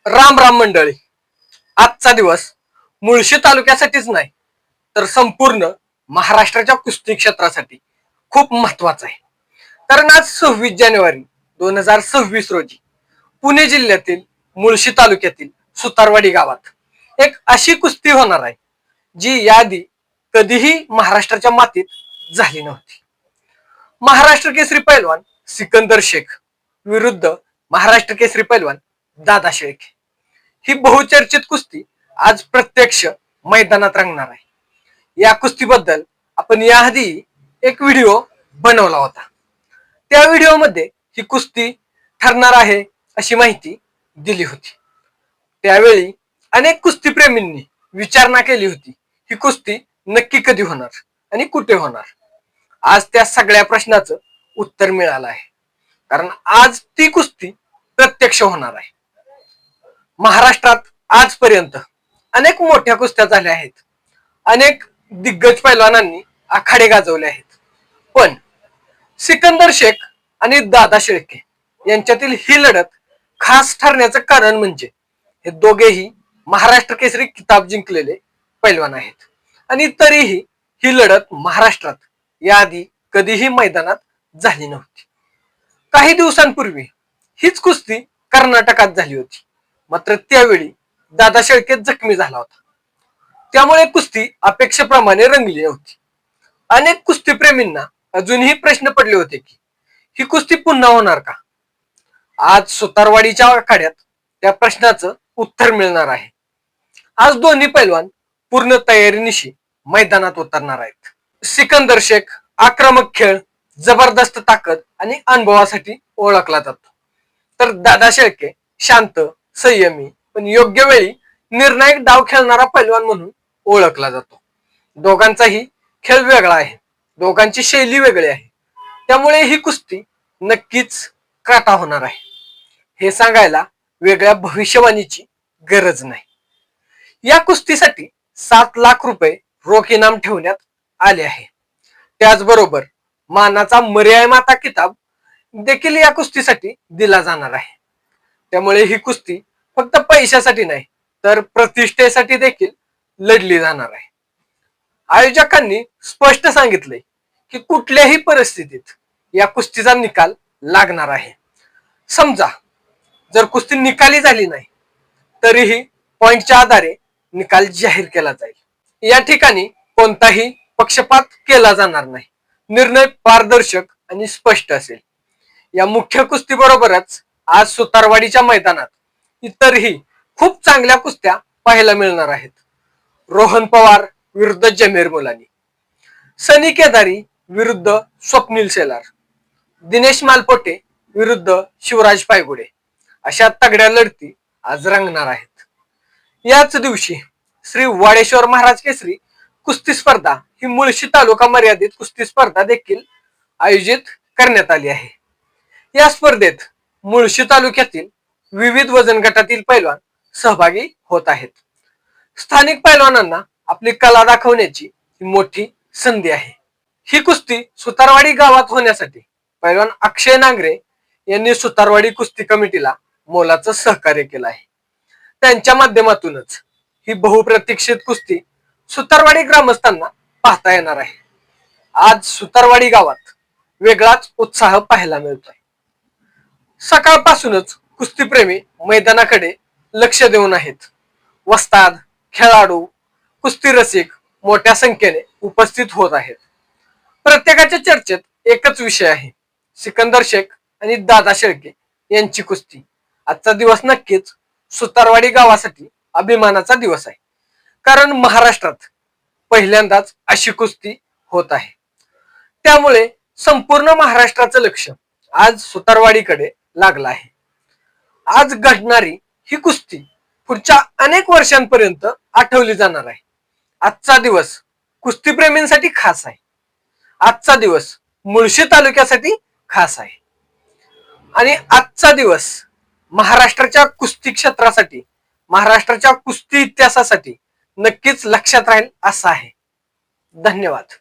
राम राम मंडळी. आजचा दिवस मुळशी तालुक्यासाठीच नाही तर संपूर्ण महाराष्ट्राच्या कुस्ती क्षेत्रासाठी खूप महत्वाचा आहे. कारण आज 26 जानेवारी 2026 रोजी पुणे जिल्ह्यातील मुळशी तालुक्यातील सुतारवाडी गावात एक अशी कुस्ती होणार आहे जी याआधी कधीही महाराष्ट्राच्या मातीत झाली नव्हती. महाराष्ट्र केसरी पैलवान सिकंदर शेख विरुद्ध महाराष्ट्र केसरी पैलवान दादा शेळके ही बहुचर्चित कुस्ती आज प्रत्यक्ष मैदानात रंगणार आहे. या कुस्तीबद्दल आपण याआधी एक व्हिडिओ बनवला होता. त्या व्हिडिओमध्ये ही कुस्ती ठरणार आहे अशी माहिती दिली होती. त्यावेळी अनेक कुस्तीप्रेमींनी विचारणा केली होती ही कुस्ती नक्की कधी होणार आणि कुठे होणार. आज त्या सगळ्या प्रश्नाचं उत्तर मिळालं आहे. कारण आज ती कुस्ती प्रत्यक्ष होणार आहे. महाराष्ट्रात आजपर्यंत अनेक मोठ्या कुस्त्या झाल्या आहेत. अनेक दिग्गज पैलवानांनी आखाडे गाजवले आहेत. पण सिकंदर शेख आणि दादा शेळके यांच्यातील ही लढत खास ठरण्याचं कारण म्हणजे हे दोघेही महाराष्ट्र केसरी किताब जिंकलेले पैलवान आहेत. आणि तरीही ही लढत महाराष्ट्रात याआधी कधीही मैदानात झाली नव्हती. काही दिवसांपूर्वी हीच कुस्ती कर्नाटकात झाली होती. मात्र त्यावेळी दादा शेळके जखमी झाला होता. त्यामुळे कुस्ती अपेक्षेप्रमाणे रंगली नव्हती. अनेक कुस्तीप्रेमींना अजूनही प्रश्न पडले होते की ही कुस्ती पुन्हा होणार का. आज सुतारवाडीच्या आखाड्यात त्या प्रश्नाचं उत्तर मिळणार आहे. आज दोन्ही पैलवान पूर्ण तयारीनिशी मैदानात उतरणार आहेत. सिकंदर शेख आक्रमक खेळ, जबरदस्त ताकद आणि अनुभवासाठी ओळखला जातो, तर दादा शेळके शांत, संयमी पण योग्य वेळी निर्णायक डाव खेळणारा पैलवान म्हणून ओळखला जातो. दोघांचाही खेळ वेगळा आहे, दोघांची शैली वेगळी आहे. त्यामुळे ही कुस्ती नक्कीच काटा होणार आहे. हे सांगायला वेगळ्या भविष्यवाणीची गरज नाही. या कुस्तीसाठी 7 लाख रुपये रोख इनाम ठेवण्यात आले आहे. त्याचबरोबर मानाचा मर्यादा किताब देखील या कुस्तीसाठी दिला जाणार आहे. त्यामुळे ही कुस्ती फक्त पैशासाठी नाही तर प्रतिष्ठेसाठी देखील लढली जाणार आहे. आयोजकांनी स्पष्ट सांगितले की कुठल्याही परिस्थितीत या कुस्तीचा निकाल लागणार आहे. समजा जर कुस्ती निकाली झाली नाही तरीही पॉइंटच्या आधारे निकाल जाहीर केला जाईल. या ठिकाणी कोणताही पक्षपात केला जाणार नाही. निर्णय पारदर्शक आणि स्पष्ट असेल. या मुख्य कुस्ती बरोबरच आज सुतारवाडीच्या मैदानात इतरही खूप चांगल्या कुस्त्या पाहायला मिळणार आहेत. रोहन पवार विरुद्ध जमीर मुलानी, सनी केदारी विरुद्ध स्वप्नील शेलार, दिनेश मालपोटे विरुद्ध शिवराज पायगुडे अशा तगड्या लढती आज रंगणार आहेत. याच दिवशी श्री वाडेश्वर महाराज केसरी कुस्ती स्पर्धा ही मुळशी तालुका मर्यादित कुस्ती स्पर्धा देखील आयोजित करण्यात आली आहे. या स्पर्धेत मुळशी तालुक्यातील विविध वजन गटातील पैलवान सहभागी होत आहेत. स्थानिक पैलवानांना आपली कला दाखवण्याची मोठी संधी आहे. ही कुस्ती सुतारवाडी गावात होण्यासाठी पैलवान अक्षय नांगरे यांनी सुतारवाडी कुस्ती कमिटीला मोलाचं सहकार्य केलं आहे. त्यांच्या माध्यमातूनच ही बहुप्रतीक्षित कुस्ती सुतारवाडी ग्रामस्थांना पाहता येणार आहे. आज सुतारवाडी गावात वेगळाच उत्साह पाहायला मिळतोय. सकाळपासूनच कुस्तीप्रेमी मैदानाकडे लक्ष देऊन आहेत. वस्ताद, खेळाडू, कुस्ती रसिक मोठ्या संख्येने उपस्थित होत आहेत. प्रत्येकाच्या चर्चेत एकच विषय आहे, सिकंदर शेख आणि दादा शेळके यांची कुस्ती. आजचा दिवस नक्कीच सुतारवाडी गावासाठी अभिमानाचा दिवस आहे. कारण महाराष्ट्रात पहिल्यांदाच अशी कुस्ती होत आहे. त्यामुळे संपूर्ण महाराष्ट्राचं लक्ष आज सुतारवाडीकडे लागलं आहे. आज घडणारी ही कुस्ती पुढच्या अनेक वर्षांपर्यंत आठवली जाणार आहे. आजचा दिवस कुस्तीप्रेमींसाठी खास आहे. आजचा दिवस मुळशी तालुक्यासाठी खास आहे. आणि आजचा दिवस महाराष्ट्राच्या कुस्ती क्षेत्रासाठी, महाराष्ट्राच्या कुस्ती इतिहासासाठी नक्कीच लक्षात राहील असा आहे. धन्यवाद.